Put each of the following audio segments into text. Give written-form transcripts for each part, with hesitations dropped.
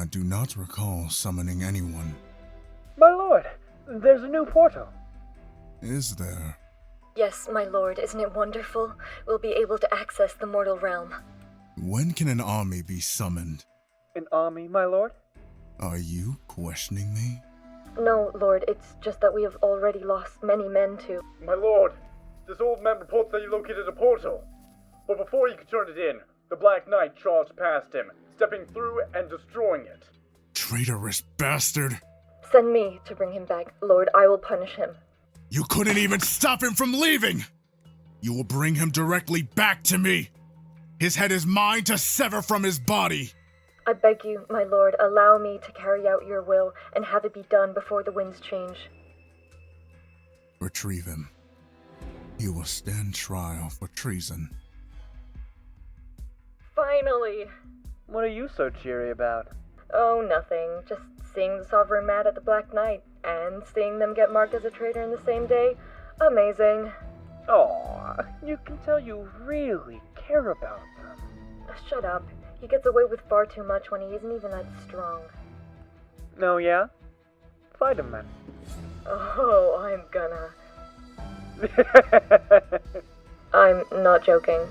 do not recall summoning anyone. My lord, there's a new portal. Is there? Yes, my lord, isn't it wonderful? We'll be able to access the mortal realm. When can an army be summoned? An army, my lord? Are you questioning me? No, lord, it's just that we have already lost many men to... My lord, this old man reports that he located a portal. But before he could turn it in, the Black Knight charged past him, stepping through and destroying it. Traitorous bastard! Send me to bring him back, lord. I will punish him. You couldn't even stop him from leaving! You will bring him directly back to me! His head is mine to sever from his body! I beg you, my lord, allow me to carry out your will and have it be done before the winds change. Retrieve him. You will stand trial for treason. Finally! What are you so cheery about? Oh, nothing. Just seeing the Sovereign mad at the Black Knight and seeing them get marked as a traitor in the same day. Amazing. Aw, you can tell you really care about them. Shut up. He gets away with far too much when he isn't even that strong. No, yeah? Fight him, then. Oh, I'm gonna. I'm not joking.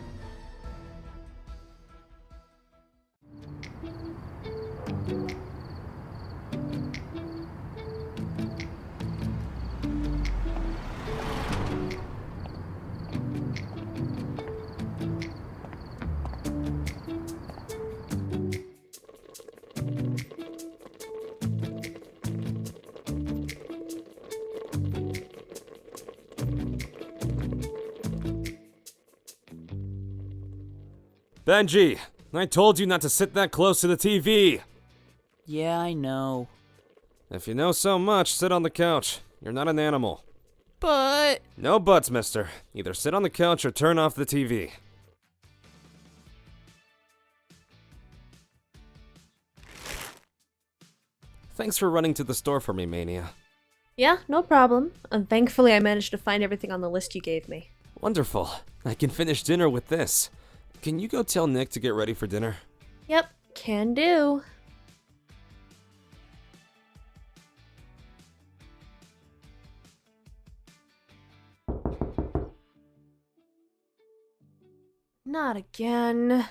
Benji, I told you not to sit that close to the TV. Yeah, I know. If you know so much, sit on the couch. You're not an animal. But... No buts, mister. Either sit on the couch or turn off the TV. Thanks for running to the store for me, Mania. Yeah, no problem. And thankfully I managed to find everything on the list you gave me. Wonderful. I can finish dinner with this. Can you go tell Nick to get ready for dinner? Yep, can do. Not again.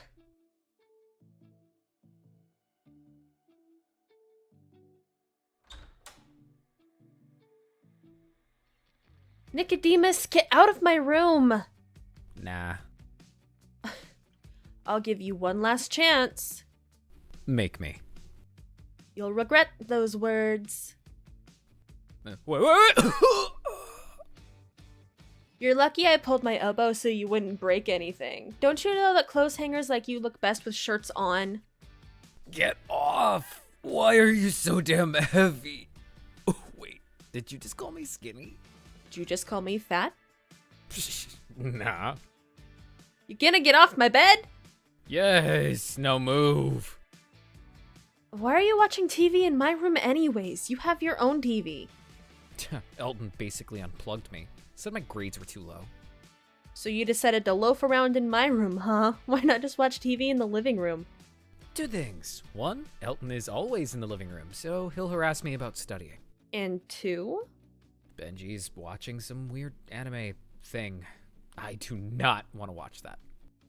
Nicodemus, get out of my room! Nah. I'll give you one last chance. Make me. You'll regret those words. Wait. You're lucky I pulled my elbow so you wouldn't break anything. Don't you know that clothes hangers like you look best with shirts on? Get off! Why are you so damn heavy? Oh, wait, did you just call me skinny? Did you just call me fat? Nah. You gonna get off my bed? Yes, now move. Why are you watching TV in my room anyways? You have your own TV. Elton basically unplugged me. Said my grades were too low. So you decided to loaf around in my room, huh? Why not just watch TV in the living room? Two things. One, Elton is always in the living room, so he'll harass me about studying. And two? Benji's watching some weird anime thing. I do not want to watch that.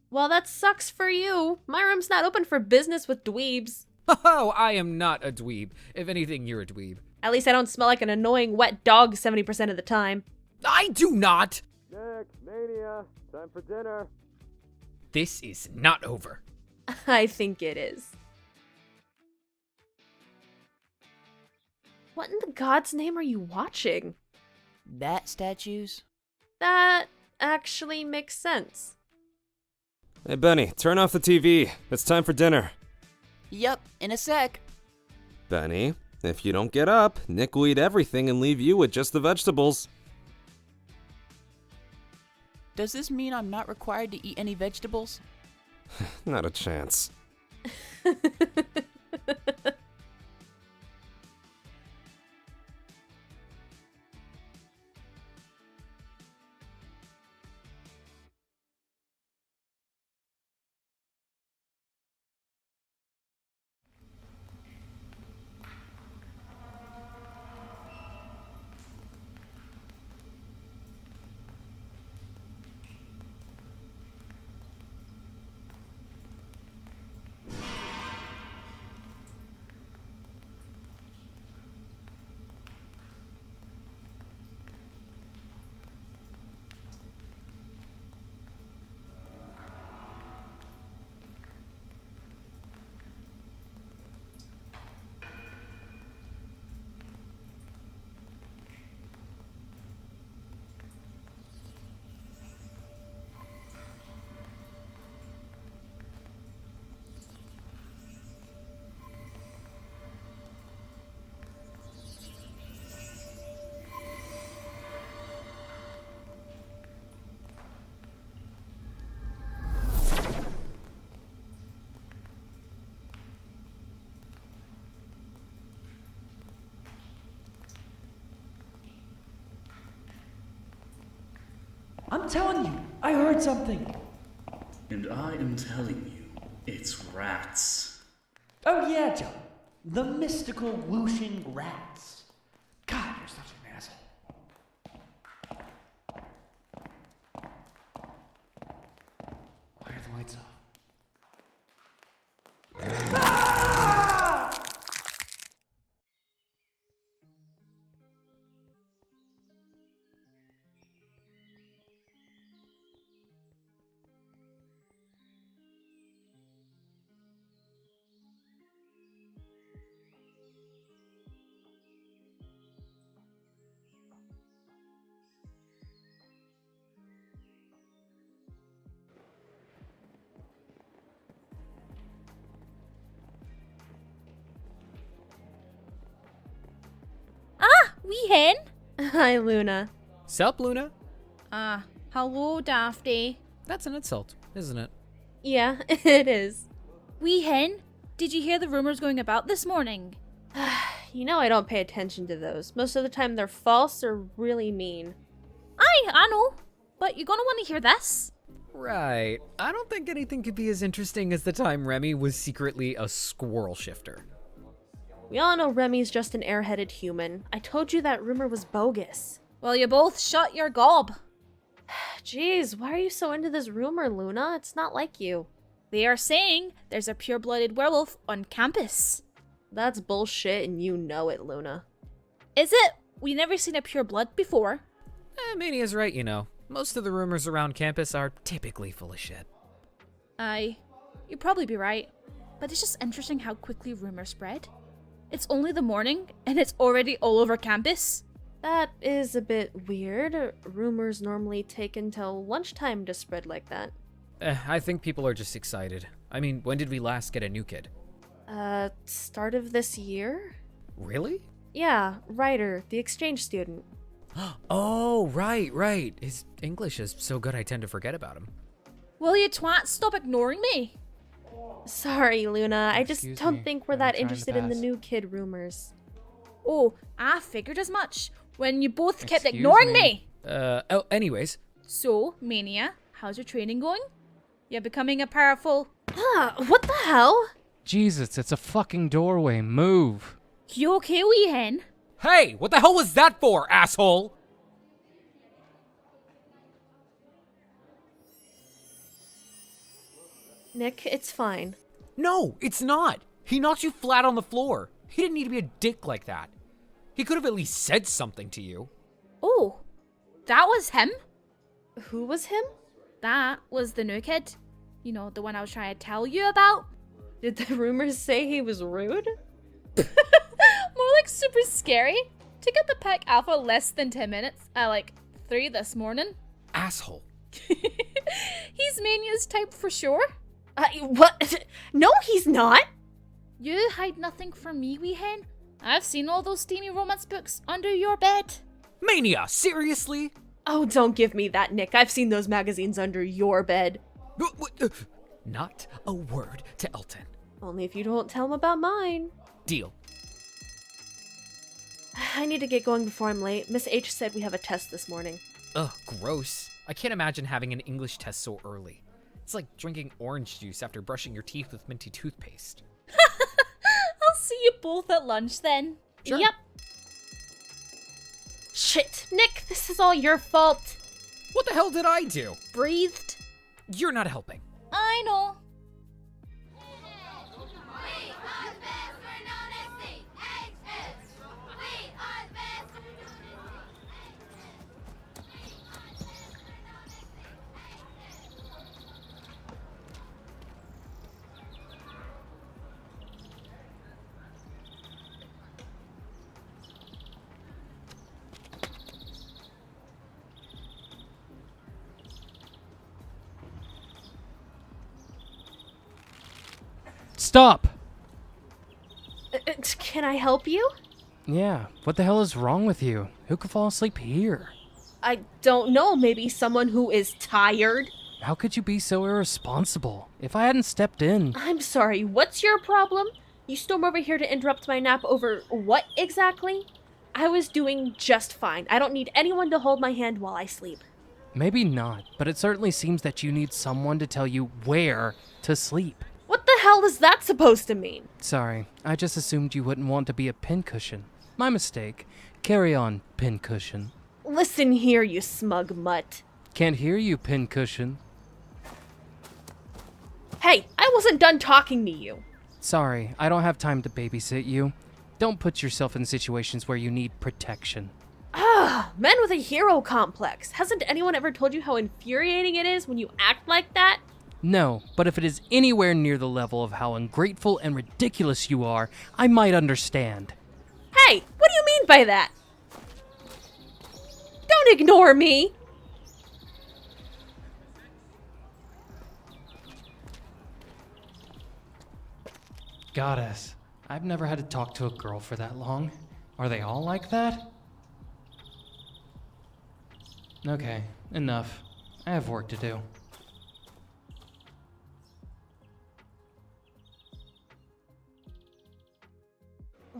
Well, that sucks for you. My room's not open for business with dweebs. Oh, I am not a dweeb. If anything, you're a dweeb. At least I don't smell like an annoying wet dog 70% of the time. I do not! Nick, Mania, time for dinner. This is not over. I think it is. What in the God's name are you watching? That statues? That actually makes sense. Hey, Benny, turn off the TV. It's time for dinner. Yup, in a sec. Benny, if you don't get up, Nick will eat everything and leave you with just the vegetables. Does this mean I'm not required to eat any vegetables? Not a chance. I'm telling you, I heard something. And I am telling you, it's rats. Oh yeah, John. The mystical whooshing rats. God, you're such an asshole. Why are the lights off? Wee hen? Hi, Luna. Sup, Luna? Hello, Dafty. That's an insult, isn't it? Yeah, it is. Wee hen, did you hear the rumors going about this morning? You know I don't pay attention to those. Most of the time they're false or really mean. Aye, I know. But you're gonna want to hear this. Right. I don't think anything could be as interesting as the time Remy was secretly a squirrel shifter. We all know Remy's just an airheaded human. I told you that rumor was bogus. Well, you both shut your gob. Jeez, why are you so into this rumor, Luna? It's not like you. They are saying there's a pure-blooded werewolf on campus. That's bullshit and you know it, Luna. Is it? We never seen a pure blood before. Mania's right, you know. Most of the rumors around campus are typically full of shit. Aye, you'd probably be right. But it's just interesting how quickly rumors spread. It's only the morning, and it's already all over campus. That is a bit weird. Rumors normally take until lunchtime to spread like that. I think people are just excited. I mean, when did we last get a new kid? Start of this year? Really? Yeah, Ryder, the exchange student. Oh, right. His English is so good I tend to forget about him. Will you twats stop ignoring me? Sorry, Luna. I just Excuse don't me, think we're I'm that trying to interested in the pass. new kid rumors. Oh, I figured as much when you both kept Excuse ignoring me. me. Anyways. So, Mania, how's your training going? You're becoming a powerful... What the hell? Jesus, it's a fucking doorway. Move. You okay, wee hen? Hey, what the hell was that for, asshole? Nick, it's fine. No, it's not. He knocked you flat on the floor. He didn't need to be a dick like that. He could have at least said something to you. Oh, that was him? Who was him? That was the new kid. You know, the one I was trying to tell you about. Did the rumors say he was rude? More like super scary. To get the pack alpha less than 10 minutes at like 3 this morning. Asshole. He's Mania's type for sure. What? No, he's not! You hide nothing from me, wee hen. I've seen all those steamy romance books under your bed. Mania, seriously? Oh, don't give me that, Nick. I've seen those magazines under your bed. Not a word to Elton. Only if you don't tell him about mine. Deal. I need to get going before I'm late. Miss H said we have a test this morning. Ugh, gross. I can't imagine having an English test so early. It's like drinking orange juice after brushing your teeth with minty toothpaste. I'll see you both at lunch then. Sure. Yep. Shit, Nick, this is all your fault. What the hell did I do? Breathed. You're not helping. I know. Stop! Can I help you? Yeah, what the hell is wrong with you? Who could fall asleep here? I don't know, maybe someone who is tired? How could you be so irresponsible? If I hadn't stepped in... I'm sorry, what's your problem? You storm over here to interrupt my nap over what exactly? I was doing just fine. I don't need anyone to hold my hand while I sleep. Maybe not, but it certainly seems that you need someone to tell you where to sleep. What the hell is that supposed to mean? Sorry, I just assumed you wouldn't want to be a pincushion. My mistake. Carry on, pincushion. Listen here, you smug mutt. Can't hear you, pincushion. Hey, I wasn't done talking to you. Sorry, I don't have time to babysit you. Don't put yourself in situations where you need protection. Men with a hero complex. Hasn't anyone ever told you how infuriating it is when you act like that? No, but if it is anywhere near the level of how ungrateful and ridiculous you are, I might understand. Hey, what do you mean by that? Don't ignore me! Goddess, I've never had to talk to a girl for that long. Are they all like that? Okay, enough. I have work to do.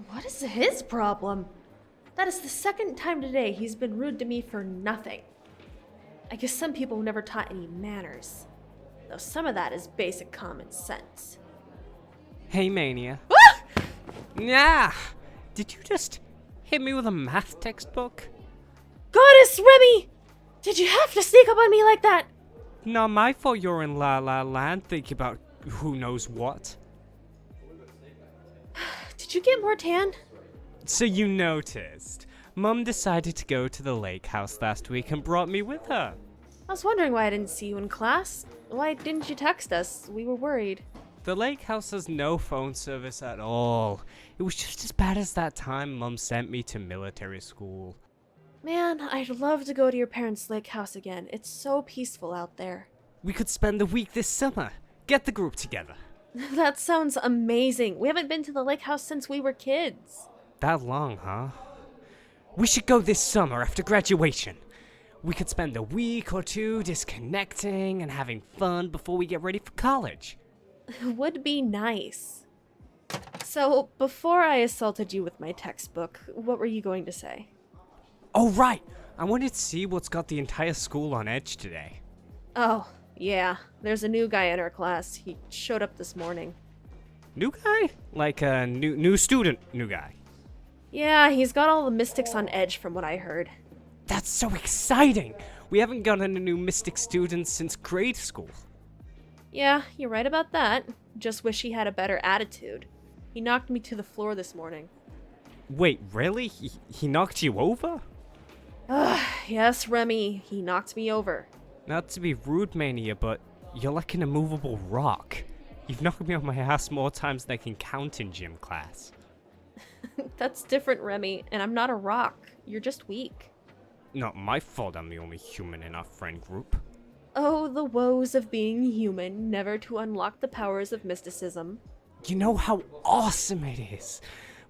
What is his problem? That is the second time today he's been rude to me for nothing. I guess some people were never taught any manners. Though some of that is basic common sense. Hey, Mania. Ah! Yeah! Did you just hit me with a math textbook? Goddess Remy! Did you have to sneak up on me like that? Not my fault you're in La La Land thinking about who knows what. Did you get more tan? So you noticed. Mum decided to go to the lake house last week and brought me with her. I was wondering why I didn't see you in class. Why didn't you text us? We were worried. The lake house has no phone service at all. It was just as bad as that time Mum sent me to military school. Man, I'd love to go to your parents' lake house again. It's so peaceful out there. We could spend the week this summer. Get the group together. That sounds amazing. We haven't been to the lake house since we were kids. That long, huh? We should go this summer after graduation. We could spend a week or two disconnecting and having fun before we get ready for college. Would be nice. So, before I assaulted you with my textbook, what were you going to say? Oh, right! I wanted to see what's got the entire school on edge today. Oh, yeah. There's a new guy in our class. He showed up this morning. New guy? Like a new student new guy? Yeah, he's got all the mystics on edge from what I heard. That's so exciting! We haven't gotten a new mystic student since grade school. Yeah, you're right about that. Just wish he had a better attitude. He knocked me to the floor this morning. Wait, really? He knocked you over? Yes, Remy, he knocked me over. Not to be rude, Mania, but you're like an immovable rock. You've knocked me on my ass more times than I can count in gym class. That's different, Remy, and I'm not a rock. You're just weak. Not my fault I'm the only human in our friend group. Oh, the woes of being human, never to unlock the powers of mysticism. You know how awesome it is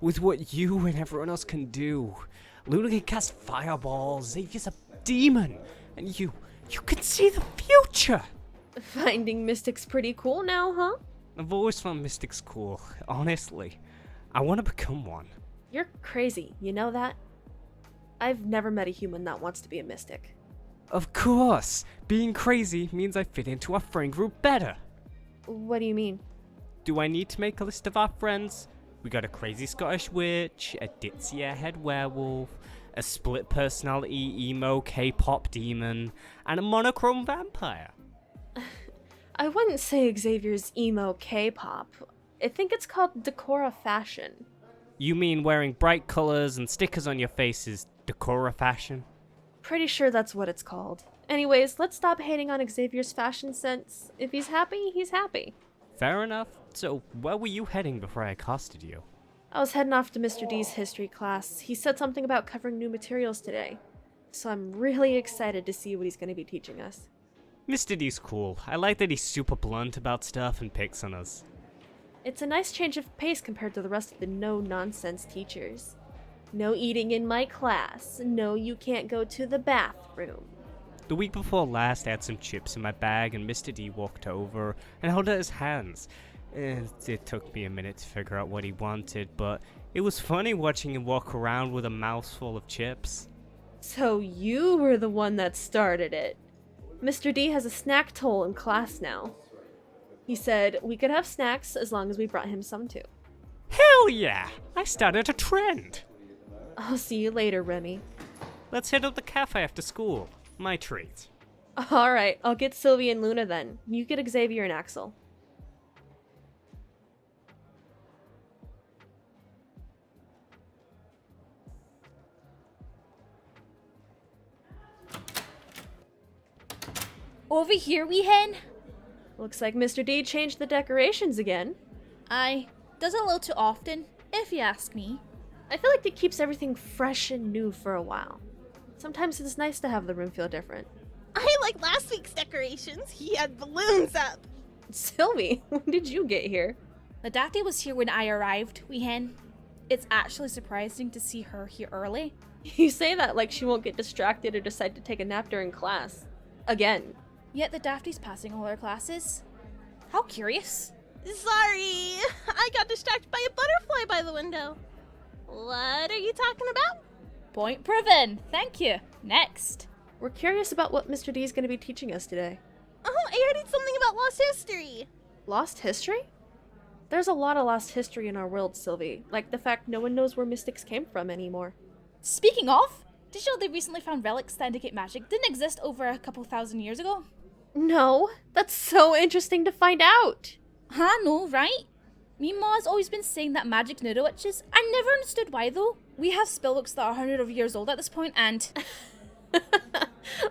with what you and everyone else can do. Luna can cast fireballs, Xavier's a demon, and you can see the future! Finding mystics pretty cool now, huh? I've always found mystics cool, honestly. I want to become one. You're crazy, you know that? I've never met a human that wants to be a mystic. Of course! Being crazy means I fit into our friend group better. What do you mean? Do I need to make a list of our friends? We got a crazy Scottish witch, a ditzy airhead werewolf, a split personality emo K-pop demon, and a monochrome vampire. I wouldn't say Xavier's emo K-pop. I think it's called Decora fashion. You mean wearing bright colors and stickers on your face is Decora fashion? Pretty sure that's what it's called. Anyways, let's stop hating on Xavier's fashion sense. If he's happy, he's happy. Fair enough. So, where were you heading before I accosted you? I was heading off to Mr. D's history class. He said something about covering new materials today. So I'm really excited to see what he's going to be teaching us. Mr. D's cool. I like that he's super blunt about stuff and picks on us. It's a nice change of pace compared to the rest of the no-nonsense teachers. No eating in my class. No, you can't go to the bathroom. The week before last, I had some chips in my bag, and Mr. D walked over and held out his hands. It took me a minute to figure out what he wanted, but it was funny watching him walk around with a mouthful of chips. So you were the one that started it. Mr. D has a snack toll in class now. He said we could have snacks as long as we brought him some too. Hell yeah! I started a trend. I'll see you later, Remy. Let's hit up the cafe after school. My treat. Alright, I'll get Sylvie and Luna then. You get Xavier and Axel. Over here, wee hen. Looks like Mr. D changed the decorations again. Aye, does it a little too often, if you ask me. I feel like it keeps everything fresh and new for a while. Sometimes it's nice to have the room feel different. I like last week's decorations. He had balloons up. Sylvie, when did you get here? The Daphne was here when I arrived, wee hen. It's actually surprising to see her here early. You say that like she won't get distracted or decide to take a nap during class. Again. Yet the Daphne's passing all her classes. How curious. Sorry, I got distracted by a butterfly by the window. What are you talking about? Point proven. Thank you. Next. We're curious about what Mr. D is going to be teaching us today. Oh, I heard something about lost history. Lost history? There's a lot of lost history in our world, Sylvie. Like the fact no one knows where mystics came from anymore. Speaking of, did you know they recently found relics that indicate magic didn't exist over a couple thousand years ago? No, that's so interesting to find out. Huh, no, right? Me and Ma's always been saying that magic's new to witches. I never understood why though. We have spellbooks that are hundreds of years old at this point and...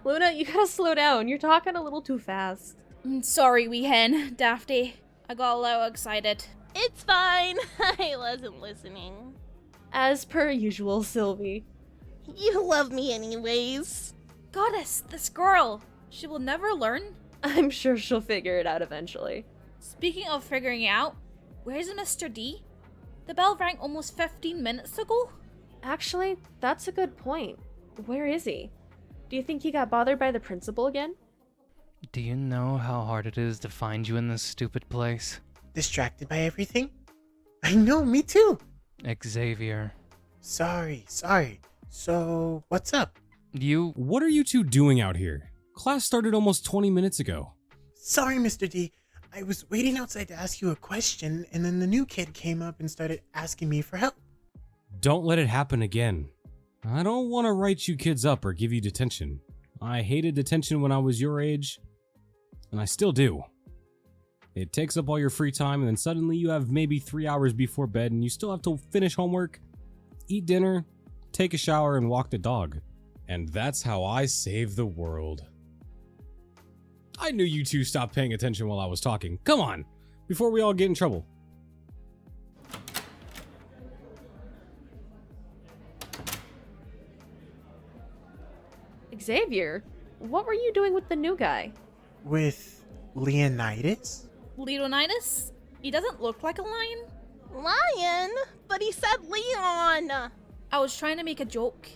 Luna, you gotta slow down. You're talking a little too fast. Sorry, wee hen, Daphne. I got a little excited. It's fine. I wasn't listening. As per usual, Sylvie. You love me anyways. Goddess, this girl. She will never learn. I'm sure she'll figure it out eventually. Speaking of figuring it out, where's Mr. D? The bell rang almost 15 minutes ago. Actually, that's a good point. Where is he? Do you think he got bothered by the principal again? Do you know how hard it is to find you in this stupid place? Distracted by everything? I know, me too. Xavier. Sorry. So, what's up? What are you two doing out here? Class started almost 20 minutes ago. Sorry, Mr. D. I was waiting outside to ask you a question, and then the new kid came up and started asking me for help. Don't let it happen again. I don't want to write you kids up or give you detention. I hated detention when I was your age, and I still do. It takes up all your free time, and then suddenly you have maybe 3 hours before bed, and you still have to finish homework, eat dinner, take a shower, and walk the dog. And that's how I save the world. I knew you two stopped paying attention while I was talking. Come on, before we all get in trouble. Xavier, what were you doing with the new guy? With Leonidas? Leonidas? He doesn't look like a lion. Lion? But he said Leon. I was trying to make a joke.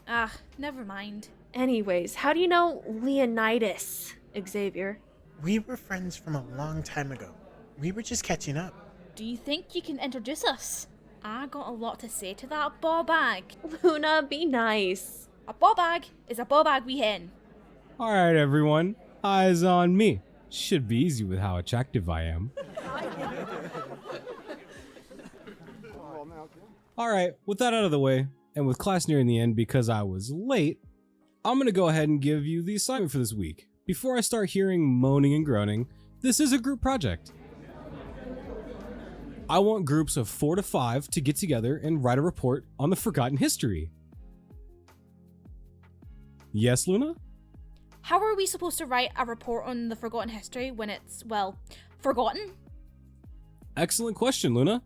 Ah, never mind. Anyways, how do you know Leonidas, Xavier? We were friends from a long time ago. We were just catching up. Do you think you can introduce us? I got a lot to say to that ball bag. Luna, be nice. A ball bag is a ball bag, wee hen. Alright everyone, eyes on me. Should be easy with how attractive I am. Alright, with that out of the way, and with class nearing the end because I was late, I'm gonna go ahead and give you the assignment for this week. Before I start hearing moaning and groaning, this is a group project. I want groups of 4 to 5 to get together and write a report on the forgotten history. Yes, Luna? How are we supposed to write a report on the forgotten history when it's, well, forgotten? Excellent question, Luna.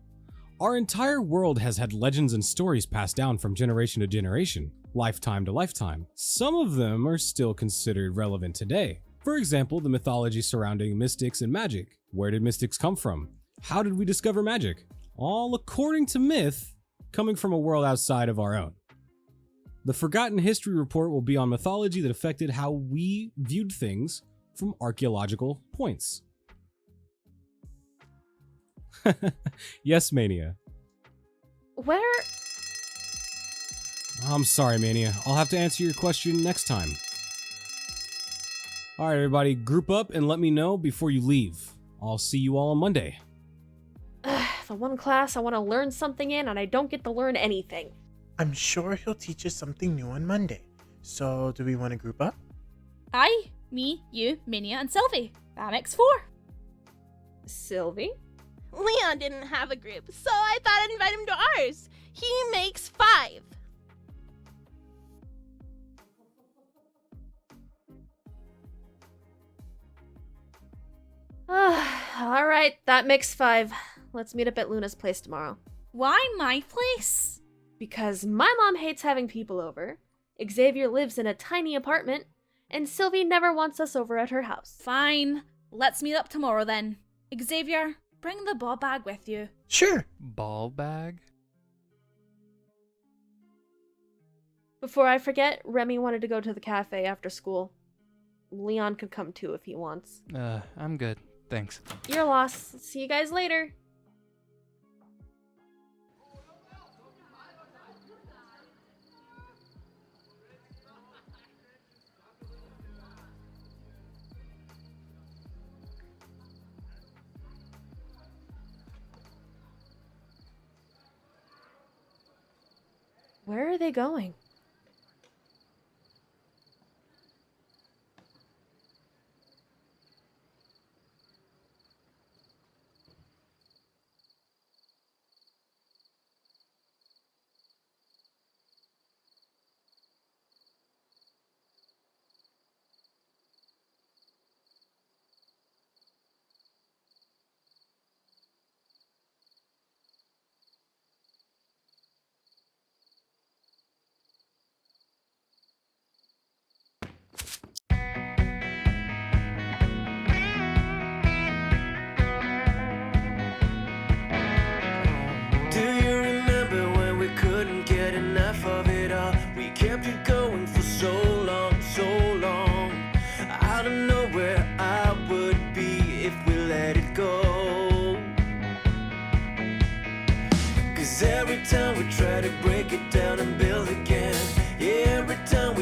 Our entire world has had legends and stories passed down from generation to generation, lifetime to lifetime. Some of them are still considered relevant today. For example, the mythology surrounding mystics and magic. Where did mystics come from? How did we discover magic? All according to myth, coming from a world outside of our own. The Forgotten History Report will be on mythology that affected how we viewed things from archaeological points. Yes, Mania. Where? I'm sorry, Mania. I'll have to answer your question next time. All right, everybody, group up and let me know before you leave. I'll see you all on Monday. The one class I want to learn something in, and I don't get to learn anything. I'm sure he'll teach us something new on Monday. So, do we want to group up? I, me, you, Minia, and Sylvie. That makes 4. Sylvie? Leon didn't have a group, so I thought I'd invite him to ours. He makes 5. Alright, that makes 5. Let's meet up at Luna's place tomorrow. Why my place? Because my mom hates having people over, Xavier lives in a tiny apartment, and Sylvie never wants us over at her house. Fine. Let's meet up tomorrow then. Xavier, bring the ball bag with you. Sure. Ball bag? Before I forget, Remy wanted to go to the cafe after school. Leon could come too if he wants. I'm good. Thanks. Your loss. See you guys later. Where are they going? Do you remember when we couldn't get enough of it all? We kept it going for so long, so long. I don't know where I would be if we let it go. 'Cause every time we try to break it down and build again, yeah, every time